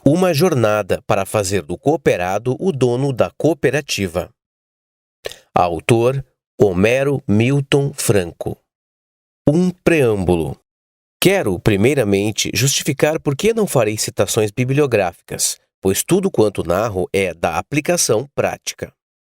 Uma jornada para fazer do cooperado o dono da cooperativa. Autor: Homero Milton Franco. Um preâmbulo. Quero, primeiramente, justificar por que não farei citações bibliográficas, pois tudo quanto narro é da aplicação prática.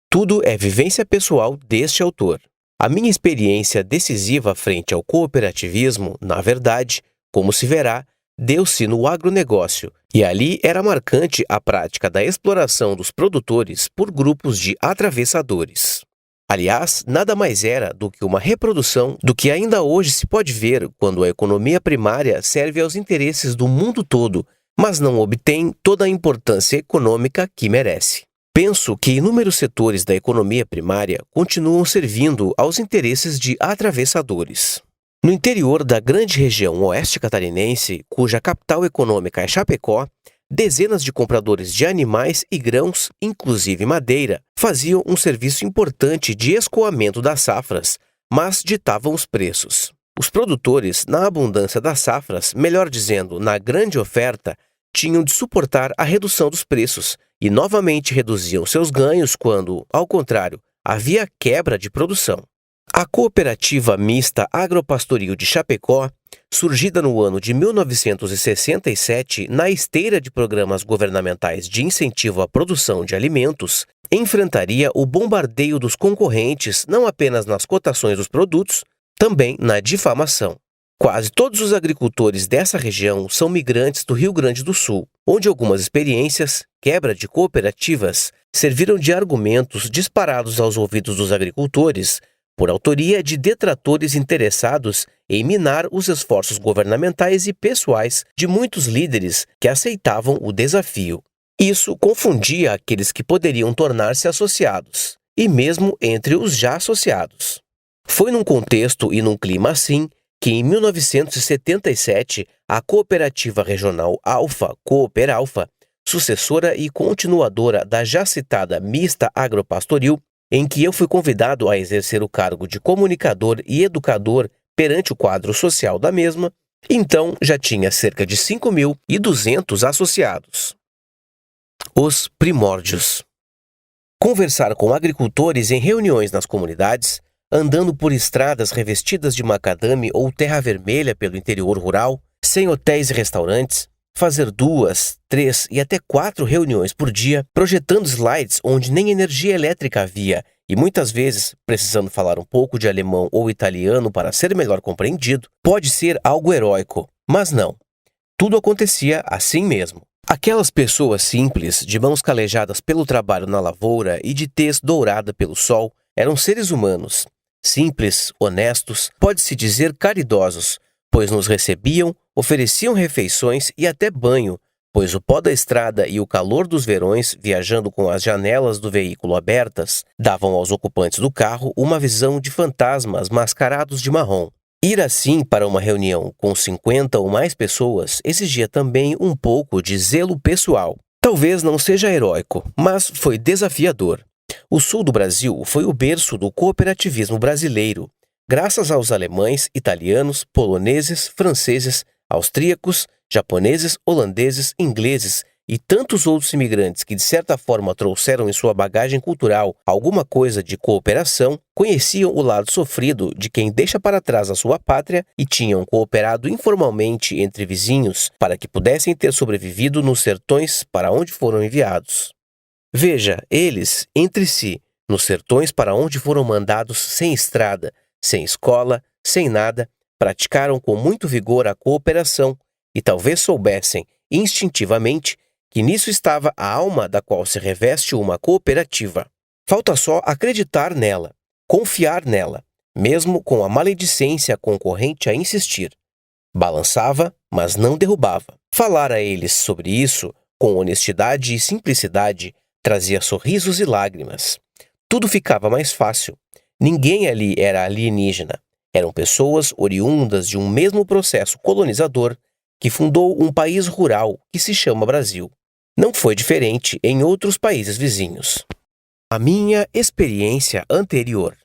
Tudo é vivência pessoal deste autor. A minha experiência decisiva frente ao cooperativismo, na verdade, como se verá, deu-se no agronegócio, e ali era marcante a prática da exploração dos produtores por grupos de atravessadores. Aliás, nada mais era do que uma reprodução do que ainda hoje se pode ver quando a economia primária serve aos interesses do mundo todo, mas não obtém toda a importância econômica que merece. Penso que inúmeros setores da economia primária continuam servindo aos interesses de atravessadores. No interior da grande região oeste catarinense, cuja capital econômica é Chapecó, dezenas de compradores de animais e grãos, inclusive madeira, faziam um serviço importante de escoamento das safras, mas ditavam os preços. Os produtores, na abundância das safras, melhor dizendo, na grande oferta, tinham de suportar a redução dos preços e novamente reduziam seus ganhos quando, ao contrário, havia quebra de produção. A Cooperativa Mista Agropastoril de Chapecó, surgida no ano de 1967 na esteira de programas governamentais de incentivo à produção de alimentos, enfrentaria o bombardeio dos concorrentes não apenas nas cotações dos produtos, também na difamação. Quase todos os agricultores dessa região são migrantes do Rio Grande do Sul, onde algumas experiências, quebra de cooperativas, serviram de argumentos disparados aos ouvidos dos agricultores, por autoria de detratores interessados em minar os esforços governamentais e pessoais de muitos líderes que aceitavam o desafio. Isso confundia aqueles que poderiam tornar-se associados, e mesmo entre os já associados. Foi num contexto e num clima assim que, em 1977, a Cooperativa Regional Alfa, Cooperalfa, sucessora e continuadora da já citada Mista Agropastoril, em que eu fui convidado a exercer o cargo de comunicador e educador perante o quadro social da mesma, então já tinha cerca de 5.200 associados. Os primórdios. Conversar com agricultores em reuniões nas comunidades, andando por estradas revestidas de macadame ou terra vermelha pelo interior rural, sem hotéis e restaurantes, fazer 2, 3 e até 4 reuniões por dia, projetando slides onde nem energia elétrica havia e muitas vezes precisando falar um pouco de alemão ou italiano para ser melhor compreendido, pode ser algo heróico, mas não. Tudo acontecia assim mesmo. Aquelas pessoas simples, de mãos calejadas pelo trabalho na lavoura e de tez dourada pelo sol, eram seres humanos, simples, honestos, pode-se dizer caridosos, pois nos recebiam, ofereciam refeições e até banho, pois o pó da estrada e o calor dos verões, viajando com as janelas do veículo abertas, davam aos ocupantes do carro uma visão de fantasmas mascarados de marrom. Ir assim para uma reunião com 50 ou mais pessoas exigia também um pouco de zelo pessoal. Talvez não seja heróico, mas foi desafiador. O sul do Brasil foi o berço do cooperativismo brasileiro, graças aos alemães, italianos, poloneses, franceses, austríacos, japoneses, holandeses, ingleses e tantos outros imigrantes que de certa forma trouxeram em sua bagagem cultural alguma coisa de cooperação, conheciam o lado sofrido de quem deixa para trás a sua pátria e tinham cooperado informalmente entre vizinhos para que pudessem ter sobrevivido nos sertões para onde foram enviados. Veja, eles, entre si, nos sertões para onde foram mandados sem estrada, sem escola, sem nada, praticaram com muito vigor a cooperação e talvez soubessem, instintivamente, que nisso estava a alma da qual se reveste uma cooperativa. Falta só acreditar nela, confiar nela, mesmo com a maledicência concorrente a insistir. Balançava, mas não derrubava. Falar a eles sobre isso, com honestidade e simplicidade, trazia sorrisos e lágrimas. Tudo ficava mais fácil. Ninguém ali era alienígena. Eram pessoas oriundas de um mesmo processo colonizador que fundou um país rural que se chama Brasil. Não foi diferente em outros países vizinhos. A minha experiência anterior.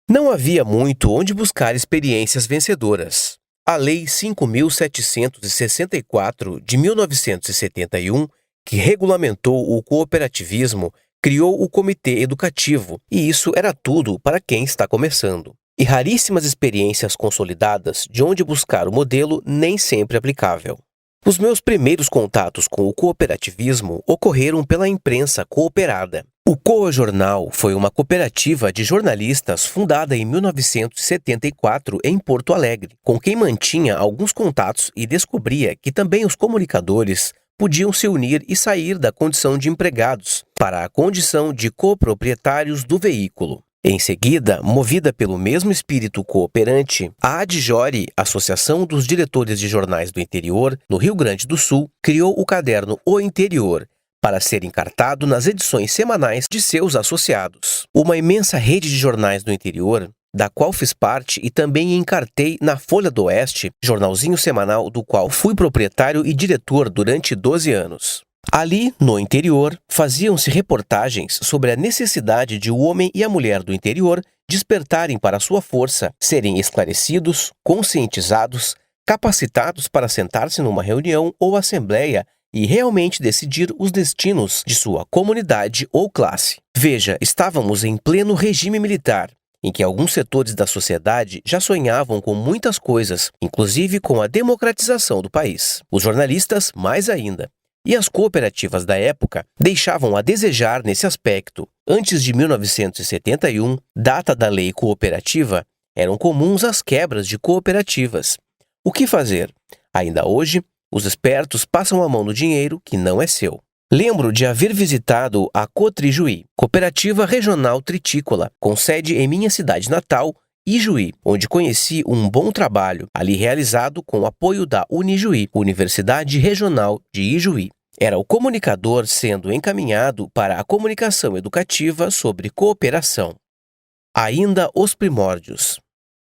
Não havia muito onde buscar experiências vencedoras. A Lei 5.764 de 1971 que regulamentou o cooperativismo, criou o comitê educativo, e isso era tudo para quem está começando. E raríssimas experiências consolidadas de onde buscar o modelo nem sempre aplicável. Os meus primeiros contatos com o cooperativismo ocorreram pela imprensa cooperada. O Coa Jornal foi uma cooperativa de jornalistas fundada em 1974 em Porto Alegre, com quem mantinha alguns contatos e descobria que também os comunicadores podiam se unir e sair da condição de empregados para a condição de coproprietários do veículo. Em seguida, movida pelo mesmo espírito cooperante, a ADJORI, Associação dos Diretores de Jornais do Interior, no Rio Grande do Sul, criou o caderno O Interior, para ser encartado nas edições semanais de seus associados. Uma imensa rede de jornais do interior, da qual fiz parte e também encartei na Folha do Oeste, jornalzinho semanal do qual fui proprietário e diretor durante 12 anos. Ali, no interior, faziam-se reportagens sobre a necessidade de o homem e a mulher do interior despertarem para a sua força, serem esclarecidos, conscientizados, capacitados para sentar-se numa reunião ou assembleia e realmente decidir os destinos de sua comunidade ou classe. Veja, estávamos em pleno regime militar, em que alguns setores da sociedade já sonhavam com muitas coisas, inclusive com a democratização do país. Os jornalistas, mais ainda. E as cooperativas da época deixavam a desejar nesse aspecto. Antes de 1971, data da lei cooperativa, eram comuns as quebras de cooperativas. O que fazer? Ainda hoje, os espertos passam a mão no dinheiro que não é seu. Lembro de haver visitado a Cotrijuí, Cooperativa Regional Tritícola, com sede em minha cidade natal, Ijuí, onde conheci um bom trabalho, ali realizado com o apoio da Unijuí, Universidade Regional de Ijuí. Era o comunicador sendo encaminhado para a comunicação educativa sobre cooperação. Ainda os primórdios.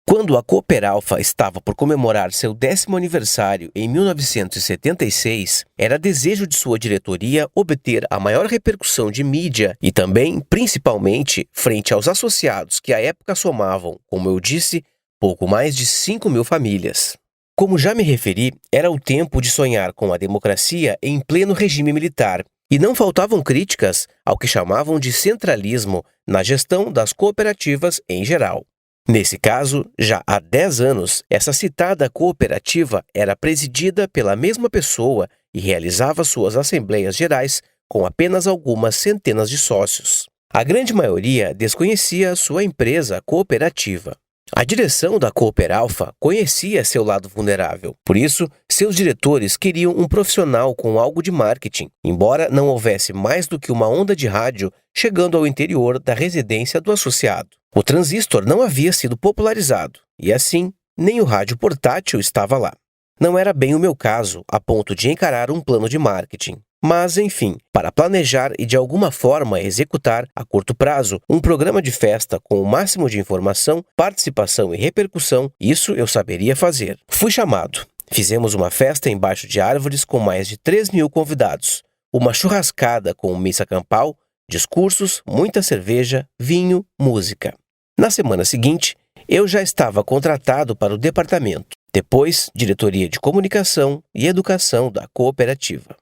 Quando a Cooperalfa estava por comemorar seu 10º aniversário em 1976, era desejo de sua diretoria obter a maior repercussão de mídia e também, principalmente, frente aos associados que à época somavam, como eu disse, pouco mais de 5.000 famílias. Como já me referi, era o tempo de sonhar com a democracia em pleno regime militar, e não faltavam críticas ao que chamavam de centralismo na gestão das cooperativas em geral. Nesse caso, já há 10 anos, essa citada cooperativa era presidida pela mesma pessoa e realizava suas assembleias gerais com apenas algumas centenas de sócios. A grande maioria desconhecia sua empresa cooperativa. A direção da Cooperalfa conhecia seu lado vulnerável, por isso, seus diretores queriam um profissional com algo de marketing, embora não houvesse mais do que uma onda de rádio chegando ao interior da residência do associado. O transistor não havia sido popularizado, e assim, nem o rádio portátil estava lá. Não era bem o meu caso, a ponto de encarar um plano de marketing. Mas, enfim, para planejar e de alguma forma executar, a curto prazo, um programa de festa com o máximo de informação, participação e repercussão, isso eu saberia fazer. Fui chamado. Fizemos uma festa embaixo de árvores com mais de 3.000 convidados. Uma churrascada com missa campal, discursos, muita cerveja, vinho, música. Na semana seguinte, eu já estava contratado para o departamento. Depois, diretoria de comunicação e educação da cooperativa.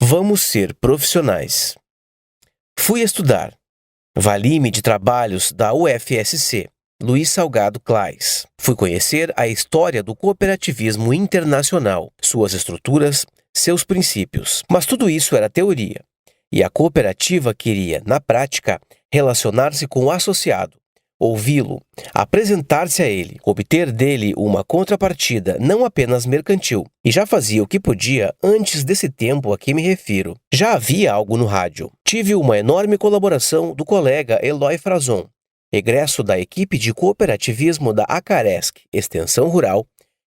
Vamos ser profissionais. Fui estudar. Vali-me de trabalhos da UFSC, Luiz Salgado Claes. Fui conhecer a história do cooperativismo internacional, suas estruturas, seus princípios. Mas tudo isso era teoria. E a cooperativa queria, na prática, relacionar-se com o associado, ouvi-lo, apresentar-se a ele, obter dele uma contrapartida não apenas mercantil, e já fazia o que podia antes desse tempo a que me refiro. Já havia algo no rádio. Tive uma enorme colaboração do colega Eloy Frazon, egresso da equipe de cooperativismo da Acaresc, Extensão Rural,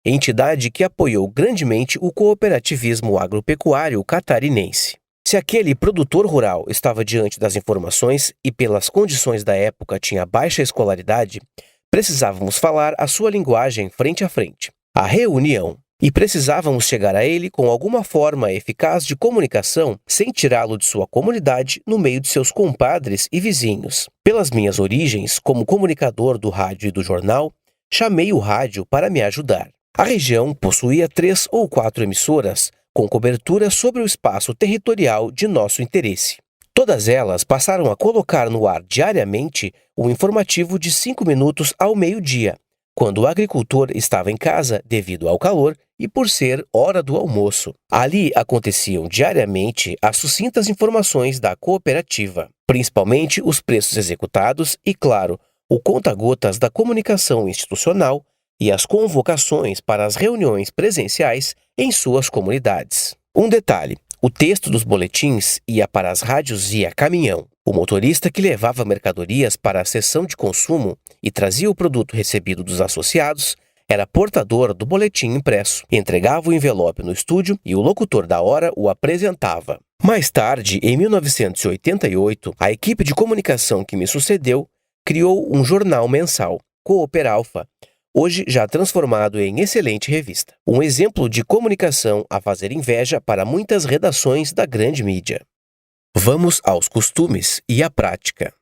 entidade que apoiou grandemente o cooperativismo agropecuário catarinense. Se aquele produtor rural estava diante das informações e pelas condições da época tinha baixa escolaridade, precisávamos falar a sua linguagem frente a frente. A reunião. E precisávamos chegar a ele com alguma forma eficaz de comunicação sem tirá-lo de sua comunidade no meio de seus compadres e vizinhos. Pelas minhas origens como comunicador do rádio e do jornal, chamei o rádio para me ajudar. A região possuía 3 ou 4 emissoras com cobertura sobre o espaço territorial de nosso interesse. Todas elas passaram a colocar no ar diariamente o informativo de 5 minutos ao meio-dia, quando o agricultor estava em casa devido ao calor e por ser hora do almoço. Ali aconteciam diariamente as sucintas informações da cooperativa, principalmente os preços executados e, claro, o conta-gotas da comunicação institucional e as convocações para as reuniões presenciais em suas comunidades. Um detalhe: o texto dos boletins ia para as rádios via caminhão. O motorista que levava mercadorias para a seção de consumo e trazia o produto recebido dos associados era portador do boletim impresso, entregava o envelope no estúdio e o locutor da hora o apresentava. Mais tarde, em 1988, a equipe de comunicação que me sucedeu criou um jornal mensal, Cooperalfa, hoje já transformado em excelente revista. Um exemplo de comunicação a fazer inveja para muitas redações da grande mídia. Vamos aos costumes e à prática.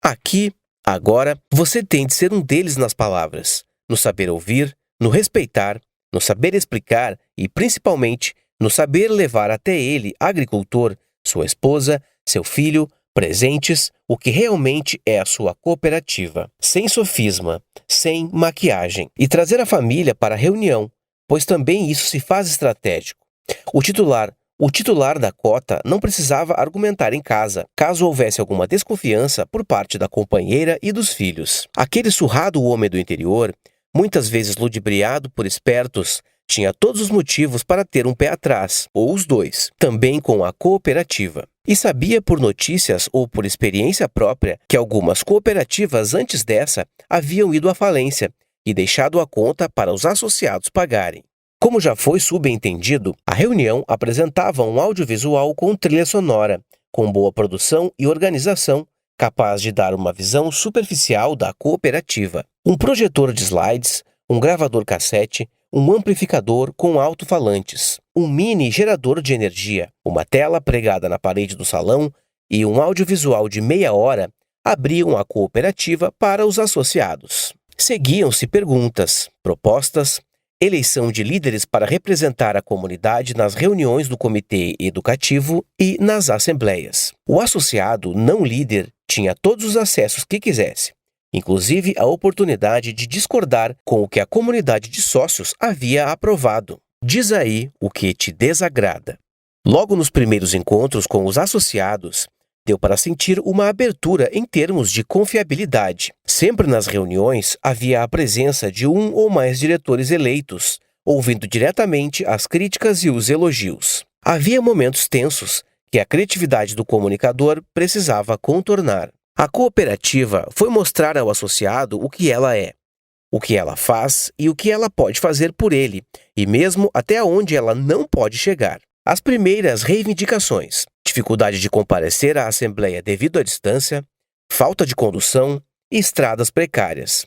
Aqui, agora, você tem de ser um deles nas palavras, no saber ouvir, no respeitar, no saber explicar e, principalmente, no saber levar até ele, agricultor, sua esposa, seu filho, presentes, o que realmente é a sua cooperativa, sem sofisma, sem maquiagem, e trazer a família para a reunião, pois também isso se faz estratégico. O titular da cota não precisava argumentar em casa, caso houvesse alguma desconfiança por parte da companheira e dos filhos. Aquele surrado homem do interior, muitas vezes ludibriado por espertos, tinha todos os motivos para ter um pé atrás, ou os dois, também com a cooperativa. E sabia por notícias ou por experiência própria que algumas cooperativas antes dessa haviam ido à falência e deixado a conta para os associados pagarem. Como já foi subentendido, a reunião apresentava um audiovisual com trilha sonora, com boa produção e organização, capaz de dar uma visão superficial da cooperativa. Um projetor de slides, um gravador cassete, um amplificador com alto-falantes, um mini gerador de energia, uma tela pregada na parede do salão e um audiovisual de meia hora abriam a cooperativa para os associados. Seguiam-se perguntas, propostas, eleição de líderes para representar a comunidade nas reuniões do comitê educativo e nas assembleias. O associado não líder tinha todos os acessos que quisesse, inclusive a oportunidade de discordar com o que a comunidade de sócios havia aprovado. Diz aí o que te desagrada. Logo nos primeiros encontros com os associados, deu para sentir uma abertura em termos de confiabilidade. Sempre nas reuniões havia a presença de um ou mais diretores eleitos, ouvindo diretamente as críticas e os elogios. Havia momentos tensos que a criatividade do comunicador precisava contornar. A cooperativa foi mostrar ao associado o que ela é, o que ela faz e o que ela pode fazer por ele, e mesmo até onde ela não pode chegar. As primeiras reivindicações: dificuldade de comparecer à assembleia devido à distância, falta de condução e estradas precárias.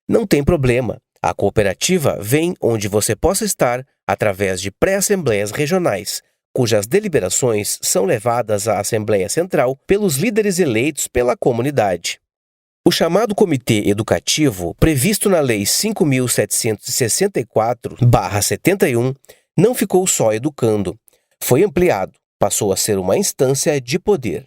Não tem problema, a cooperativa vem onde você possa estar através de pré-assembleias regionais, cujas deliberações são levadas à Assembleia Central pelos líderes eleitos pela comunidade. O chamado Comitê Educativo, previsto na Lei 5.764/71, não ficou só educando. Foi ampliado, passou a ser uma instância de poder.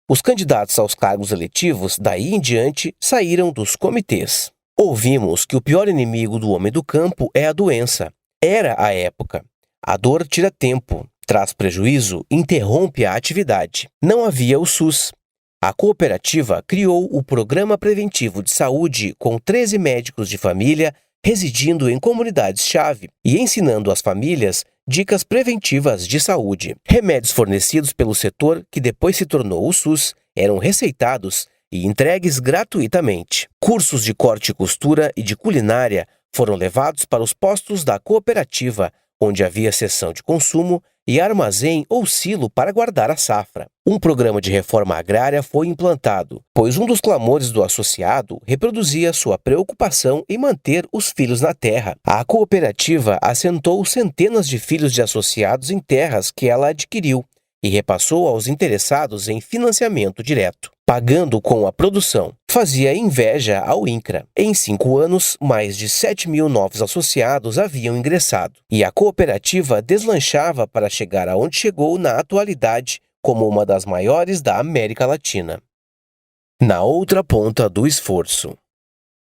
Os candidatos aos cargos eletivos, daí em diante, saíram dos comitês. Ouvimos que o pior inimigo do homem do campo é a doença. Era a época. A dor tira tempo, traz prejuízo, interrompe a atividade. Não havia o SUS. A cooperativa criou o Programa Preventivo de Saúde com 13 médicos de família residindo em comunidades-chave e ensinando às famílias dicas preventivas de saúde. Remédios fornecidos pelo setor, que depois se tornou o SUS, eram receitados e entregues gratuitamente. Cursos de corte e costura e de culinária foram levados para os postos da cooperativa, onde havia seção de consumo e armazém ou silo para guardar a safra. Um programa de reforma agrária foi implantado, pois um dos clamores do associado reproduzia sua preocupação em manter os filhos na terra. A cooperativa assentou centenas de filhos de associados em terras que ela adquiriu e repassou aos interessados em financiamento direto, pagando com a produção. Fazia inveja ao INCRA. Em 5 anos, mais de 7.000 novos associados haviam ingressado, e a cooperativa deslanchava para chegar aonde chegou na atualidade, como uma das maiores da América Latina. Na outra ponta do esforço.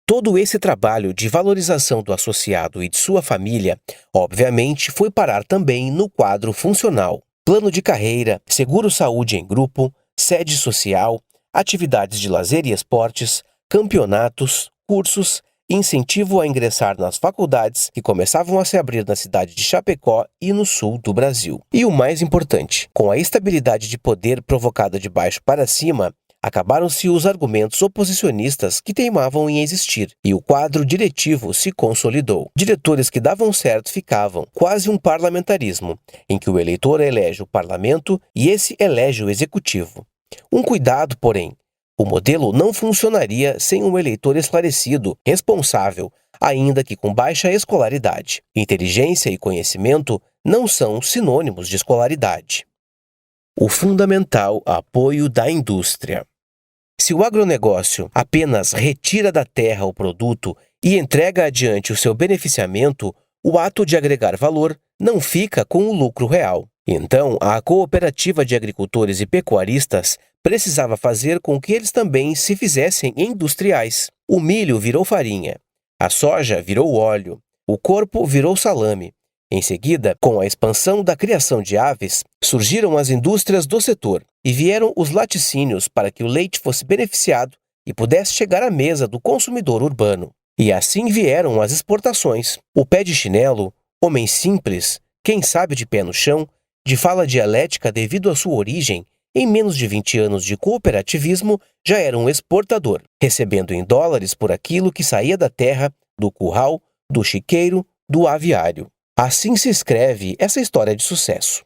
Todo esse trabalho de valorização do associado e de sua família, obviamente, foi parar também no quadro funcional. Plano de carreira, seguro-saúde em grupo, sede social, atividades de lazer e esportes, campeonatos, cursos, incentivo a ingressar nas faculdades que começavam a se abrir na cidade de Chapecó e no sul do Brasil. E o mais importante, com a estabilidade de poder provocada de baixo para cima, acabaram-se os argumentos oposicionistas que teimavam em existir, e o quadro diretivo se consolidou. Diretores que davam certo ficavam, quase um parlamentarismo, em que o eleitor elege o parlamento e esse elege o executivo. Um cuidado, porém, o modelo não funcionaria sem um eleitor esclarecido, responsável, ainda que com baixa escolaridade. Inteligência e conhecimento não são sinônimos de escolaridade. O fundamental apoio da indústria. Se o agronegócio apenas retira da terra o produto e entrega adiante o seu beneficiamento, o ato de agregar valor não fica com o lucro real. Então, a cooperativa de agricultores e pecuaristas precisava fazer com que eles também se fizessem industriais. O milho virou farinha, a soja virou óleo, o corpo virou salame. Em seguida, com a expansão da criação de aves, surgiram as indústrias do setor e vieram os laticínios para que o leite fosse beneficiado e pudesse chegar à mesa do consumidor urbano. E assim vieram as exportações. O pé de chinelo, homem simples, quem sabe de pé no chão, de fala dialética devido à sua origem, em menos de 20 anos de cooperativismo, já era um exportador, recebendo em dólares por aquilo que saía da terra, do curral, do chiqueiro, do aviário. Assim se escreve essa história de sucesso.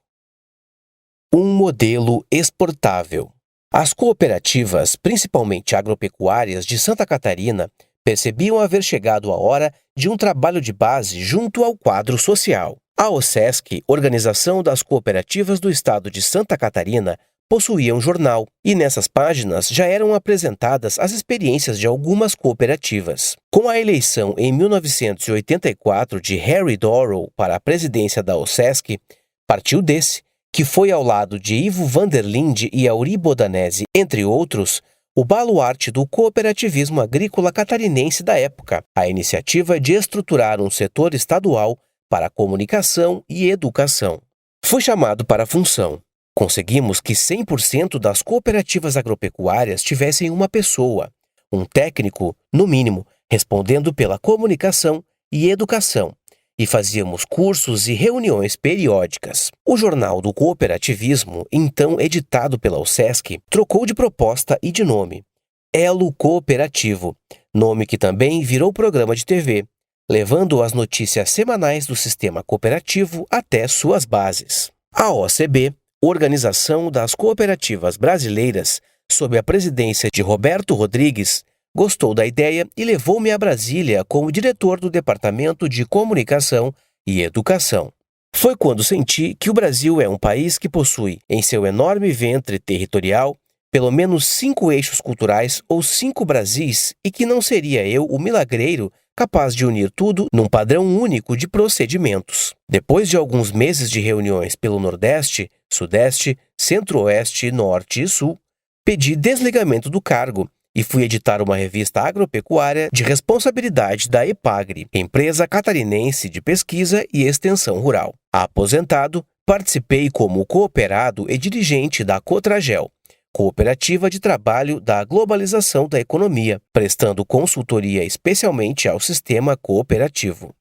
Um modelo exportável. As cooperativas, principalmente agropecuárias de Santa Catarina, percebiam haver chegado a hora de um trabalho de base junto ao quadro social. A OSESC, Organização das Cooperativas do Estado de Santa Catarina, possuía um jornal, e nessas páginas já eram apresentadas as experiências de algumas cooperativas. Com a eleição em 1984 de Harry Dorrell para a presidência da OSESC, partiu desse, que foi ao lado de Ivo van der Linde e Auri Bodanese, entre outros, o baluarte do cooperativismo agrícola catarinense da época, a iniciativa de estruturar um setor estadual para comunicação e educação. Foi chamado para a função. Conseguimos que 100% das cooperativas agropecuárias tivessem uma pessoa, um técnico, no mínimo, respondendo pela comunicação e educação, e fazíamos cursos e reuniões periódicas. O Jornal do Cooperativismo, então editado pela OSESC, trocou de proposta e de nome. Elo Cooperativo, nome que também virou programa de TV, levando as notícias semanais do sistema cooperativo até suas bases. A OCB, Organização das Cooperativas Brasileiras, sob a presidência de Roberto Rodrigues, gostou da ideia e levou-me a Brasília como diretor do Departamento de Comunicação e Educação. Foi quando senti que o Brasil é um país que possui, em seu enorme ventre territorial, pelo menos 5 eixos culturais ou 5 Brasis e que não seria eu o milagreiro capaz de unir tudo num padrão único de procedimentos. Depois de alguns meses de reuniões pelo Nordeste, Sudeste, Centro-Oeste, Norte e Sul, pedi desligamento do cargo e fui editar uma revista agropecuária de responsabilidade da EPAGRE, Empresa Catarinense de Pesquisa e Extensão Rural. Aposentado, participei como cooperado e dirigente da Cotragel, Cooperativa de Trabalho da Globalização da Economia, prestando consultoria especialmente ao sistema cooperativo.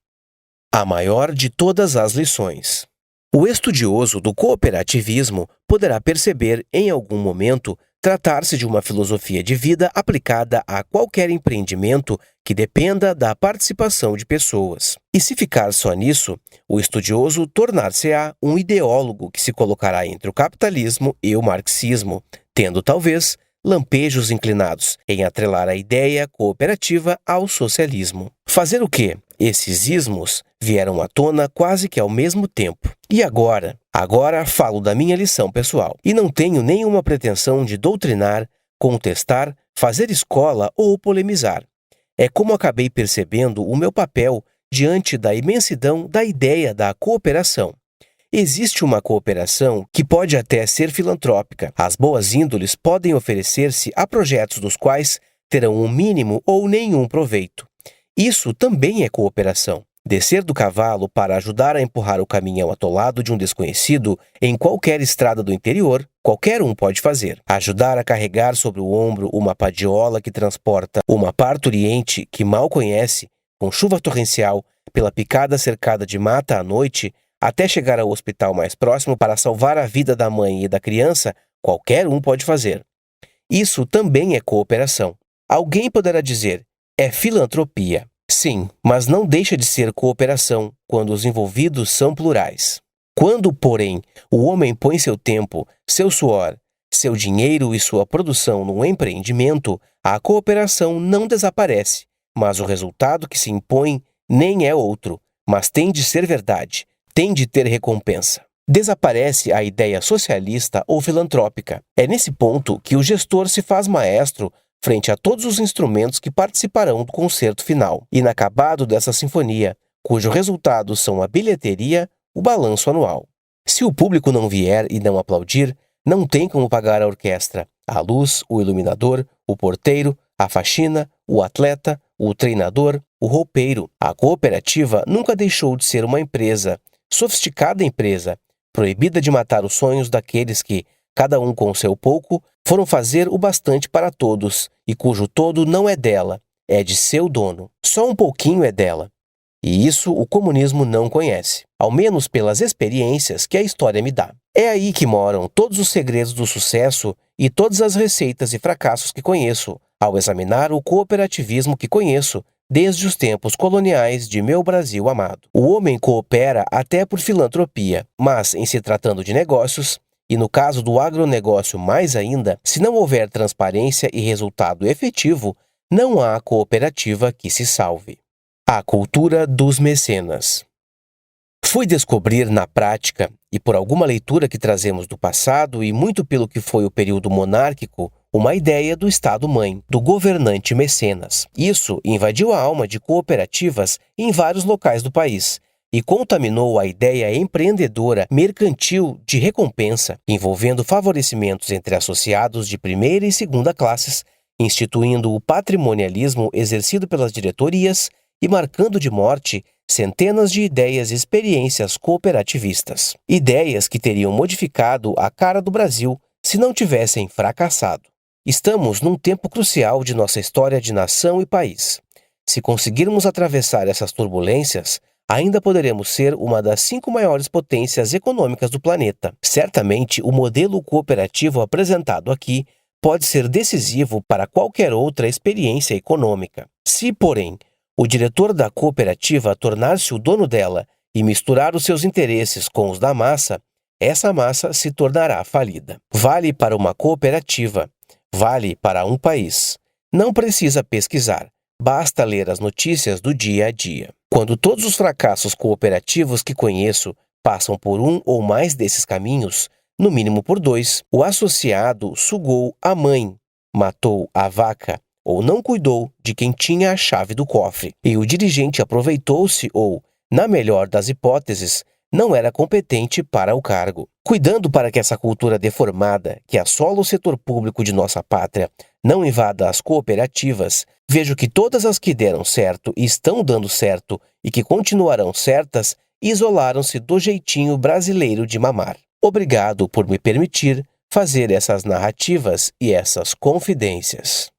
A maior de todas as lições. O estudioso do cooperativismo poderá perceber, em algum momento, tratar-se de uma filosofia de vida aplicada a qualquer empreendimento que dependa da participação de pessoas. E se ficar só nisso, o estudioso tornar-se-á um ideólogo que se colocará entre o capitalismo e o marxismo, tendo talvez lampejos inclinados em atrelar a ideia cooperativa ao socialismo. Fazer o quê? Esses ismos vieram à tona quase que ao mesmo tempo. E agora? Agora falo da minha lição pessoal, e não tenho nenhuma pretensão de doutrinar, contestar, fazer escola ou polemizar. É como acabei percebendo o meu papel diante da imensidão da ideia da cooperação. Existe uma cooperação que pode até ser filantrópica. As boas índoles podem oferecer-se a projetos dos quais terão um mínimo ou nenhum proveito. Isso também é cooperação. Descer do cavalo para ajudar a empurrar o caminhão atolado de um desconhecido em qualquer estrada do interior, qualquer um pode fazer. Ajudar a carregar sobre o ombro uma padiola que transporta uma parturiente que mal conhece, com chuva torrencial, pela picada cercada de mata à noite, até chegar ao hospital mais próximo para salvar a vida da mãe e da criança, qualquer um pode fazer. Isso também é cooperação. Alguém poderá dizer, é filantropia. Sim, mas não deixa de ser cooperação quando os envolvidos são plurais. Quando, porém, o homem põe seu tempo, seu suor, seu dinheiro e sua produção num empreendimento, a cooperação não desaparece, mas o resultado que se impõe nem é outro, mas tem de ser verdade, tem de ter recompensa. Desaparece a ideia socialista ou filantrópica. É nesse ponto que o gestor se faz maestro frente a todos os instrumentos que participarão do concerto final, inacabado dessa sinfonia, cujo resultado são a bilheteria, o balanço anual. Se o público não vier e não aplaudir, não tem como pagar a orquestra, a luz, o iluminador, o porteiro, a faxina, o atleta, o treinador, o roupeiro. A cooperativa nunca deixou de ser uma empresa, sofisticada empresa, proibida de matar os sonhos daqueles que, cada um com o seu pouco, foram fazer o bastante para todos, e cujo todo não é dela, é de seu dono. Só um pouquinho é dela. E isso o comunismo não conhece, ao menos pelas experiências que a história me dá. É aí que moram todos os segredos do sucesso e todas as receitas e fracassos que conheço, ao examinar o cooperativismo que conheço desde os tempos coloniais de meu Brasil amado. O homem coopera até por filantropia, mas em se tratando de negócios, e no caso do agronegócio mais ainda, se não houver transparência e resultado efetivo, não há cooperativa que se salve. A cultura dos mecenas. Fui descobrir na prática, e por alguma leitura que trazemos do passado e muito pelo que foi o período monárquico, uma ideia do Estado-mãe, do governante mecenas. Isso invadiu a alma de cooperativas em vários locais do país, e contaminou a ideia empreendedora mercantil de recompensa, envolvendo favorecimentos entre associados de primeira e segunda classes, instituindo o patrimonialismo exercido pelas diretorias e marcando de morte centenas de ideias e experiências cooperativistas. Ideias que teriam modificado a cara do Brasil se não tivessem fracassado. Estamos num tempo crucial de nossa história de nação e país. Se conseguirmos atravessar essas turbulências, ainda poderemos ser uma das 5 maiores potências econômicas do planeta. Certamente, o modelo cooperativo apresentado aqui pode ser decisivo para qualquer outra experiência econômica. Se, porém, o diretor da cooperativa tornar-se o dono dela e misturar os seus interesses com os da massa, essa massa se tornará falida. Vale para uma cooperativa, vale para um país. Não precisa pesquisar, basta ler as notícias do dia a dia. Quando todos os fracassos cooperativos que conheço passam por um ou mais desses caminhos, no mínimo por 2, o associado sugou a mãe, matou a vaca, ou não cuidou de quem tinha a chave do cofre, e o dirigente aproveitou-se ou, na melhor das hipóteses, não era competente para o cargo. Cuidando para que essa cultura deformada, que assola o setor público de nossa pátria, não invada as cooperativas, vejo que todas as que deram certo e estão dando certo e que continuarão certas, isolaram-se do jeitinho brasileiro de mamar. Obrigado por me permitir fazer essas narrativas e essas confidências.